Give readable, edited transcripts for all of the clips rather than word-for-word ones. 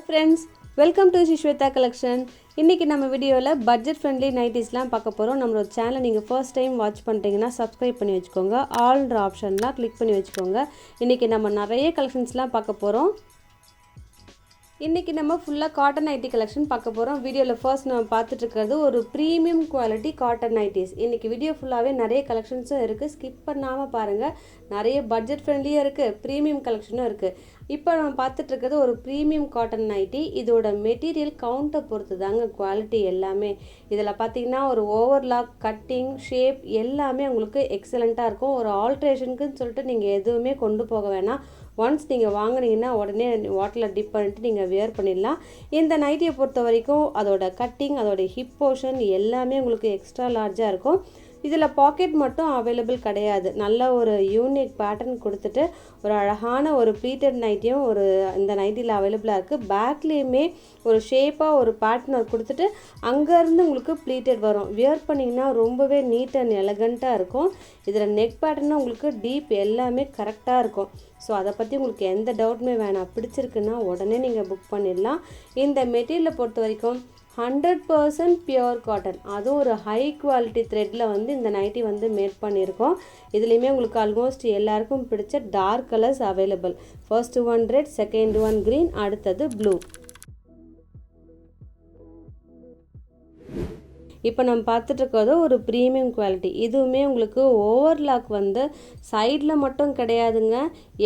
friends, welcome to Shishweta collection. இன்னைக்கு நம்ம வீடியோல பட்ஜெட் ஃப்ரெண்ட்லி நைட்டிஸ்லாம் பார்க்க போறோம். நம்மளோட சேனலை நீங்க ஃபர்ஸ்ட் டைம் வாட்ச் பண்றீங்கன்னா Subscribe பண்ணி வெச்சுக்கோங்க. ஆல்ன்ற ஆப்ஷன்லாம் கிளிக் பண்ணி வெச்சுக்கோங்க. இன்னைக்கு நம்ம நிறைய கலெக்ஷன்ஸ்லாம் பார்க்க போறோம். இன்னைக்கு நம்ம ஃபுல்லா காட்டன் நைட்டி கலெக்ஷன் பார்க்க போறோம். வீடியோல ஃபர்ஸ்ட் நம்ம பார்த்துட்டு இருக்கிறது ஒரு பிரீமியம் குவாலிட்டி காட்டன் நைட்டிஸ். இன்னைக்கு வீடியோ ஃபுல்லாவே நிறைய கலெக்ஷன்ஸும் இருக்கு. ஸ்கிப் பண்ணாம பாருங்க. நிறைய பட்ஜெட் ஃப்ரெண்ட்லியா இருக்கு, பிரீமியம் கலெக்ஷனும் இருக்கு. இப்போ நம்ம பார்த்துட்டு இருக்கிறது ஒரு பிரீமியம் காட்டன் நைட்டி. இதோட மெட்டீரியல் கவுண்டை பொறுத்து தாங்க குவாலிட்டி எல்லாமே. இதில் பார்த்தீங்கன்னா ஒரு ஓவர்லாக், கட்டிங், ஷேப் எல்லாமே உங்களுக்கு எக்ஸலண்ட்டாக இருக்கும். ஒரு ஆல்ட்ரேஷனுக்குன்னு சொல்லிட்டு நீங்கள் எதுவுமே கொண்டு போக வேணாம். ஒன்ஸ் நீங்கள் வாங்கினீங்கன்னா உடனே வாட்டரில் டிப் பண்ணிட்டு நீங்கள் வியர் பண்ணிடலாம். இந்த நைட்டியை பொறுத்த வரைக்கும் அதோட கட்டிங், அதோட ஹிப் போர்ஷன் எல்லாமே உங்களுக்கு எக்ஸ்ட்ரா லார்ஜாக இருக்கும். இதில் பாக்கெட் மட்டும் அவைலபிள் கிடையாது. நல்ல ஒரு யூனிக் பேட்டர்ன் கொடுத்துட்டு ஒரு அழகான ஒரு ப்ளீட்டட் நைட்டியும் இந்த நைட்டியில் அவைலபிளாக இருக்குது. பேக்லேயுமே ஒரு ஷேப்பாக ஒரு பேட்டர்ன் கொடுத்துட்டு அங்கேருந்து உங்களுக்கு ப்ளீட்டட் வரும். வியர் பண்ணிங்கன்னா ரொம்பவே நீட் அண்ட் எலகண்ட்டாக இருக்கும். இதில் நெக் பேட்டர்னும் உங்களுக்கு டீப் எல்லாமே கரெக்டாக இருக்கும். ஸோ அதை பற்றி உங்களுக்கு எந்த டவுட்டுமே வேணாம். பிடிச்சிருக்குன்னா உடனே நீங்கள் புக் பண்ணிடலாம். இந்த மெட்டீரியலை பொறுத்த வரைக்கும் 100% பியோர் காட்டன், அதுவும் ஒரு ஹை குவாலிட்டி த்ரெட்டில் இந்த நைட்டி மேட் பண்ணியிருக்கோம். இதுலேயுமே உங்களுக்கு ஆல்மோஸ்ட் எல்லாருக்கும் பிடிச்ச dark colours available. First one red, second one green, அடுத்தது ப்ளூ. இப்போ நம்ம பார்த்துட்டு இருக்கிறது ஒரு ப்ரீமியம் குவாலிட்டி. இதுவுமே உங்களுக்கு ஓவர்லாக் சைடில் மட்டும் கிடையாதுங்க.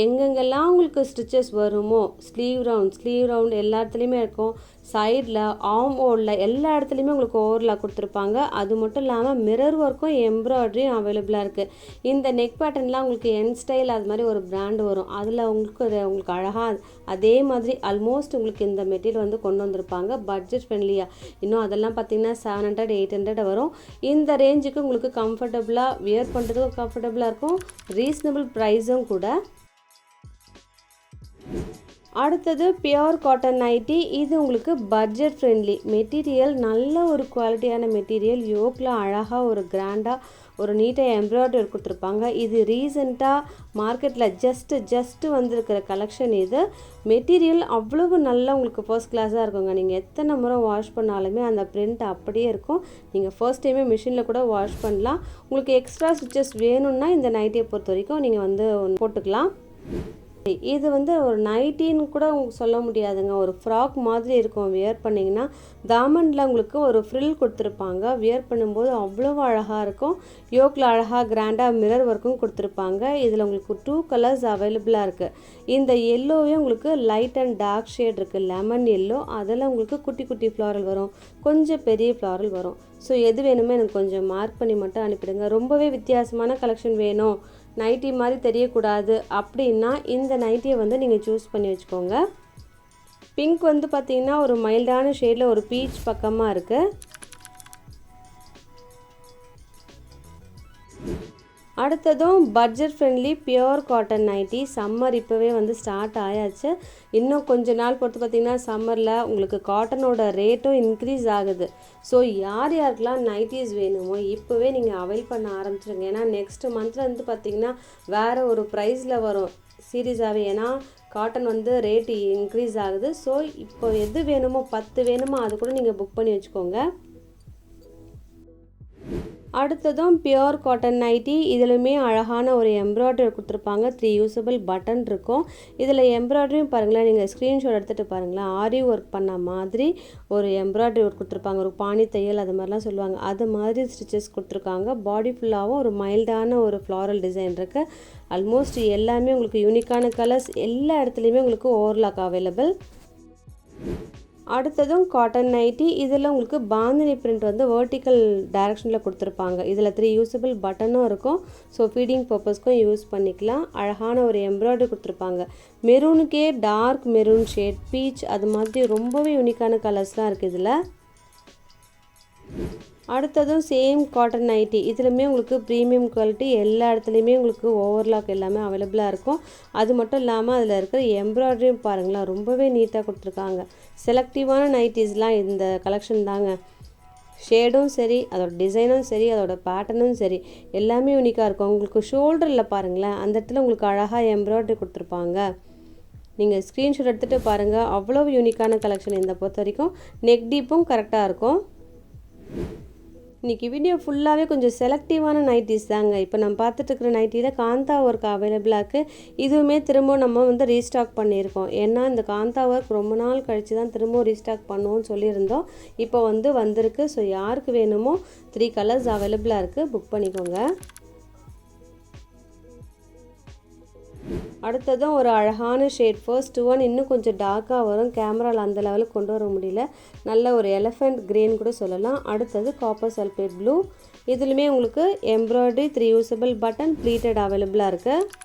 எங்கெங்கெல்லாம் உங்களுக்கு ஸ்டிச்சஸ் வருமோ ஸ்லீவ் ரவுண்ட் எல்லா இடத்துலையுமே இருக்கும். சைடில், ஆர்ம் ஹோலில் எல்லா இடத்துலையுமே உங்களுக்கு ஓவர்லாக் கொடுத்துருப்பாங்க. அது மட்டும் இல்லாமல் மிரர் ஒர்க்கும் எம்ப்ராய்டரியும் அவைலபிளாக இருக்குது. இந்த நெக் பேட்டர்ன்லாம் உங்களுக்கு என் ஸ்டைல் அது மாதிரி ஒரு பிராண்டு வரும். அதில் உங்களுக்கு அழகாக அதே மாதிரி ஆல்மோஸ்ட் உங்களுக்கு இந்த மெட்டீரியல் கொண்டு வந்திருப்பாங்க பட்ஜெட் ஃப்ரெண்ட்லியாக. இன்னும் அதெல்லாம் பார்த்தீங்கன்னா 700, 800 வரும். இந்த ரேஞ்சுக்கு உங்களுக்கு கம்ஃபர்டபுளாக வியர் பண்ணுறதுக்கும் கம்ஃபர்டபுளாக இருக்கும். ரீசனபிள் ப்ரைஸும் கூட. அடுத்தது பியோர் காட்டன் நைட்டி. இது உங்களுக்கு பட்ஜெட் ஃப்ரெண்ட்லி மெட்டீரியல், நல்ல ஒரு குவாலிட்டியான மெட்டீரியல். யோக்கில் அழகாக ஒரு கிராண்டாக ஒரு நீட்டாக எம்ப்ராய்டரி கொடுத்துருப்பாங்க. இது ரீசெண்டாக மார்க்கெட்டில் ஜஸ்ட் வந்திருக்கிற கலெக்ஷன். இது மெட்டீரியல் அவ்வளவு நல்லா உங்களுக்கு ஃபர்ஸ்ட் கிளாஸாக இருக்குங்க. நீங்கள் எத்தனை முறை வாஷ் பண்ணாலுமே அந்த பிரிண்ட் அப்படியே இருக்கும். நீங்கள் ஃபர்ஸ்ட் டைமே மிஷினில் கூட வாஷ் பண்ணலாம். உங்களுக்கு எக்ஸ்ட்ரா ஸ்டிச்சஸ் வேணும்னா இந்த நைட்டியை பொறுத்த வரைக்கும் நீங்கள் போட்டுக்கலாம். இது ஒரு நைட்டின்னு கூட சொல்ல முடியாதுங்க. ஒரு ஃப்ராக் மாதிரி இருக்கும். வியர் பண்ணிங்கன்னா தாமண்டில் உங்களுக்கு ஒரு ஃப்ரில் கொடுத்துருப்பாங்க. வியர் பண்ணும்போது அவ்வளோ அழகாக இருக்கும். யோக்கில் அழகாக கிராண்டாக மிரர் ஒர்க்கும் கொடுத்துருப்பாங்க. இதில் உங்களுக்கு 2 கலர்ஸ் அவைலபிளாக இருக்குது. இந்த எல்லோவே உங்களுக்கு லைட் அண்ட் டார்க் ஷேட் இருக்குது. லெமன் எல்லோ, அதில் உங்களுக்கு குட்டி குட்டி ஃப்ளாரல் வரும், கொஞ்சம் பெரிய ஃப்ளாரல் வரும். ஸோ எது வேணுமோ எனக்கு கொஞ்சம் மார்க் பண்ணி மட்டும் அனுப்பிடுங்க. ரொம்பவே வித்தியாசமான கலெக்ஷன் வேணும், நைட்டி மாதிரி தெரியக்கூடாது அப்படின்னா இந்த நைட்டியை நீங்கள் சூஸ் பண்ணி வச்சுக்கோங்க. பிங்க் பார்த்தீங்கன்னா ஒரு மைல்டான ஷேடில் ஒரு பீச் பக்கமாக இருக்குது. அடுத்ததும் budget friendly pure cotton nighty. Summer இப்போவே ஸ்டார்ட் ஆயாச்சு. இன்னும் கொஞ்ச நாள் பொறுத்து பார்த்திங்கன்னா சம்மரில் உங்களுக்கு காட்டனோட ரேட்டும் இன்க்ரீஸ் ஆகுது. ஸோ யாருக்கெல்லாம் நைட்டிஸ் வேணுமோ இப்போவே நீங்கள் அவைல் பண்ண ஆரம்பிச்சிருங்க. ஏன்னா நெக்ஸ்ட் மந்த்லேருந்து பார்த்திங்கன்னா வேறு ஒரு ப்ரைஸில் வரும் சீரியஸாகவே. ஏன்னா காட்டன் ரேட்டு இன்க்ரீஸ் ஆகுது. ஸோ இப்போ எது வேணுமோ 10 வேணுமோ அது கூட நீங்கள் புக் பண்ணி வச்சுக்கோங்க. அடுத்ததும் பியோர் காட்டன் நைட்டி. இதிலுமே அழகான ஒரு எம்ப்ராய்டரி கொடுத்துருப்பாங்க. 3 யூஸபிள் பட்டன் இருக்கும். இதில் எம்ப்ராய்டரியும் பாருங்களேன், நீங்கள் ஸ்க்ரீன்ஷாட் எடுத்துகிட்டு பாருங்களேன். ஆரி ஒர்க் பண்ண மாதிரி ஒரு எம்ப்ராய்டரி ஒர்க் கொடுத்துருப்பாங்க. ஒரு பாணி தையல் அது மாதிரிலாம் சொல்லுவாங்க. அது மாதிரி ஸ்டிச்சஸ் கொடுத்துருக்காங்க. பாடி ஃபுல்லாகவும் ஒரு மைல்டான ஒரு ஃப்ளாரல் டிசைன் இருக்குது. ஆல்மோஸ்ட் எல்லாமே உங்களுக்கு யூனிக்கான கலர்ஸ். எல்லா இடத்துலையுமே உங்களுக்கு ஓவர்லாக் அவைலபிள். அடுத்ததும் காட்டன் நைட்டி. இதில் உங்களுக்கு பாந்தினி பிரிண்ட் வெர்டிக்கல் டைரக்ஷனில் கொடுத்துருப்பாங்க. இதில் 3 யூஸபிள் பட்டனும் இருக்கும். ஸோ ஃபீடிங் பர்பஸ்க்கும் யூஸ் பண்ணிக்கலாம். அழகான ஒரு எம்ப்ராய்டரி கொடுத்துருப்பாங்க. மெரூனுக்கே டார்க் மெரூன் ஷேட், பீச், அது மாதிரி ரொம்பவே யூனிக்கான கலர்ஸ்லாம் இருக்குது இதில். அடுத்ததும் சேம் காட்டன் நைட்டி. இதுலையுமே உங்களுக்கு ப்ரீமியம் குவாலிட்டி. எல்லா இடத்துலையுமே உங்களுக்கு ஓவர்லாக் எல்லாமே அவைலபிளாக இருக்கும். அது மட்டும் இல்லாமல் அதில் இருக்கிற எம்ப்ராய்டரியும் பாருங்களேன், ரொம்பவே நீட்டாக கொடுத்துருக்காங்க. செலக்டிவான நைட்டிஸ்லாம் இந்த கலெக்ஷன் தாங்க. ஷேடும் சரி, அதோட டிசைனும் சரி, அதோட பேட்டர்னும் சரி, எல்லாமே யூனிக்காக இருக்கும். உங்களுக்கு ஷோல்டரில் பாருங்களேன், அந்த இடத்துல உங்களுக்கு அழகாக எம்ப்ராய்டரி கொடுத்துருப்பாங்க. நீங்கள் ஸ்க்ரீன்ஷாட் எடுத்துகிட்டு பாருங்கள், அவ்வளோ யூனிக்கான கலெக்ஷன் இந்த பொறுத்த வரைக்கும். நெக் டீப்பும் கரெக்டாக இருக்கும். இன்றைக்கி வீடியோ ஃபுல்லாகவே கொஞ்சம் செலக்டிவான நைட்டிஸ் தாங்க. இப்போ நம்ம பார்த்துட்ருக்குற நைட்டியில் காந்தா ஒர்க் அவைலபிளாக இருக்குது. இதுவுமே திரும்ப நம்ம ரீஸ்டாக் பண்ணியிருக்கோம். ஏன்னா இந்த காந்தா ஒர்க் ரொம்ப நாள் கழித்து தான் திரும்ப ரீஸ்டாக் பண்ணுவோம்னு சொல்லியிருந்தோம். இப்போ வந்திருக்கு. ஸோ யாருக்கு வேணுமோ 3 கலர்ஸ் அவைலபிளாக இருக்குது, புக் பண்ணிக்கோங்க. அடுத்ததும் ஒரு அழகான ஷேட். ஃபர்ஸ்ட் ஒன் இன்னும் கொஞ்சம் டார்க்காக வரும், கேமராவில் அந்த லெவலுக்கு கொண்டு வர முடியல. நல்ல ஒரு எலஃபண்ட் கிரீன் கூட சொல்லலாம். அடுத்தது காப்பர் சல்ஃபேட் ப்ளூ. இதுலையுமே உங்களுக்கு எம்ப்ராய்டரி 3 யூசபிள் பட்டன் ப்ளீட்டட் அவைலபிளாக இருக்குது.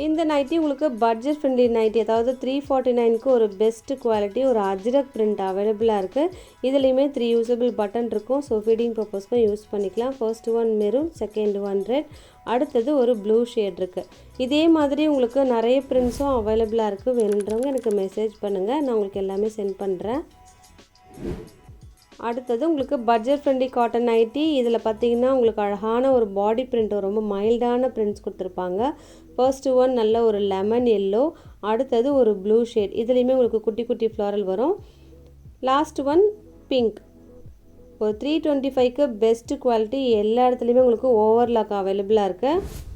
இந்த நைட்டி உங்களுக்கு பட்ஜெட் ஃப்ரெண்ட்லி நைட்டி, அதாவது 349க்கு ஒரு பெஸ்ட் குவாலிட்டி, ஒரு அஜ்ரக் பிரிண்ட் அவைலபிளாக இருக்குது. இதுலேயுமே 3 யூசபிள் பட்டன் இருக்கும். ஸோ ஃபீடிங் பர்பஸ்க்கும் யூஸ் பண்ணிக்கலாம். First one maroon, second one red, அடுத்தது ஒரு ப்ளூ ஷேட் இருக்குது. இதே மாதிரி உங்களுக்கு நிறைய பிரிண்ட்ஸும் அவைலபிளாக இருக்குது. வேணுன்றவங்க எனக்கு மெசேஜ் பண்ணுங்கள், நான் உங்களுக்கு எல்லாமே சென்ட் பண்ணுறேன். அடுத்தது உங்களுக்கு பட்ஜெட் ஃப்ரெண்ட்லி காட்டன் நைட்டி. இதில் பார்த்தீங்கன்னா உங்களுக்கு அழகான ஒரு பாடி பிரிண்ட், ரொம்ப மைல்டான பிரிண்ட்ஸ் கொடுத்துருப்பாங்க. ஃபர்ஸ்ட் ஒன் நல்ல ஒரு லெமன் எல்லோ, அடுத்தது ஒரு ப்ளூ ஷேட். இதுலேயுமே உங்களுக்கு குட்டி குட்டி ஃப்ளாரல் வரும். Last one pink. ஒரு 325க்கு பெஸ்ட் குவாலிட்டி. எல்லா இடத்துலையுமே உங்களுக்கு ஓவர்லாக் அவைலபிளாக இருக்குது.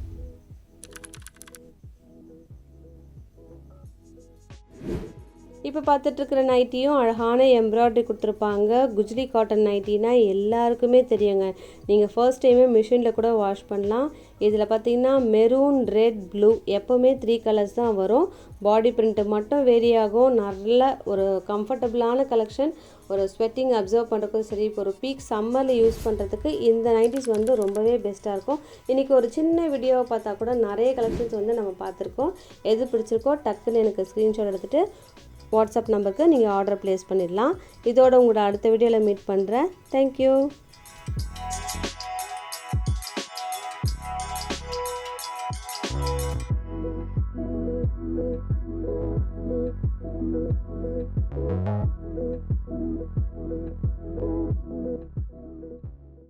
இப்போ பார்த்துட்ருக்கிற நைட்டியும் அழகான எம்ப்ராய்டரி கொடுத்துருப்பாங்க. குஜ்லி காட்டன் நைட்டினா எல்லாருக்குமே தெரியுங்க. நீங்கள் ஃபர்ஸ்ட் டைமே மிஷினில் கூட வாஷ் பண்ணலாம். இதில் பார்த்தீங்கன்னா மெரூன், ரெட், ப்ளூ எப்போவுமே 3 கலர்ஸ் தான் வரும். பாடி பிரிண்ட்டு மட்டும் வேரி ஆகும். நல்ல ஒரு கம்ஃபர்டபுளான கலெக்ஷன். ஒரு ஸ்வெட்டிங் அப்சர்வ் பண்ணுறதுக்கும் சரி, இப்போ ஒரு பீக் சம்மரில் யூஸ் பண்ணுறதுக்கு இந்த நைட்டிஸ் ரொம்பவே பெஸ்ட்டாக இருக்கும். இன்றைக்கி ஒரு சின்ன வீடியோவை பார்த்தா கூட நிறைய கலெக்ஷன்ஸ் நம்ம பார்த்துருக்கோம். எது பிடிச்சிருக்கோ டக்குன்னு எனக்கு ஸ்க்ரீன்ஷாட் எடுத்துகிட்டு வாட்ஸ்அப் நம்பருக்கு நீங்கள் ஆர்டர் ப்ளேஸ் பண்ணிடலாம். இதோட உங்களோட அடுத்த வீடியோவில் மீட் பண்ணுறேன். தேங்க்யூ.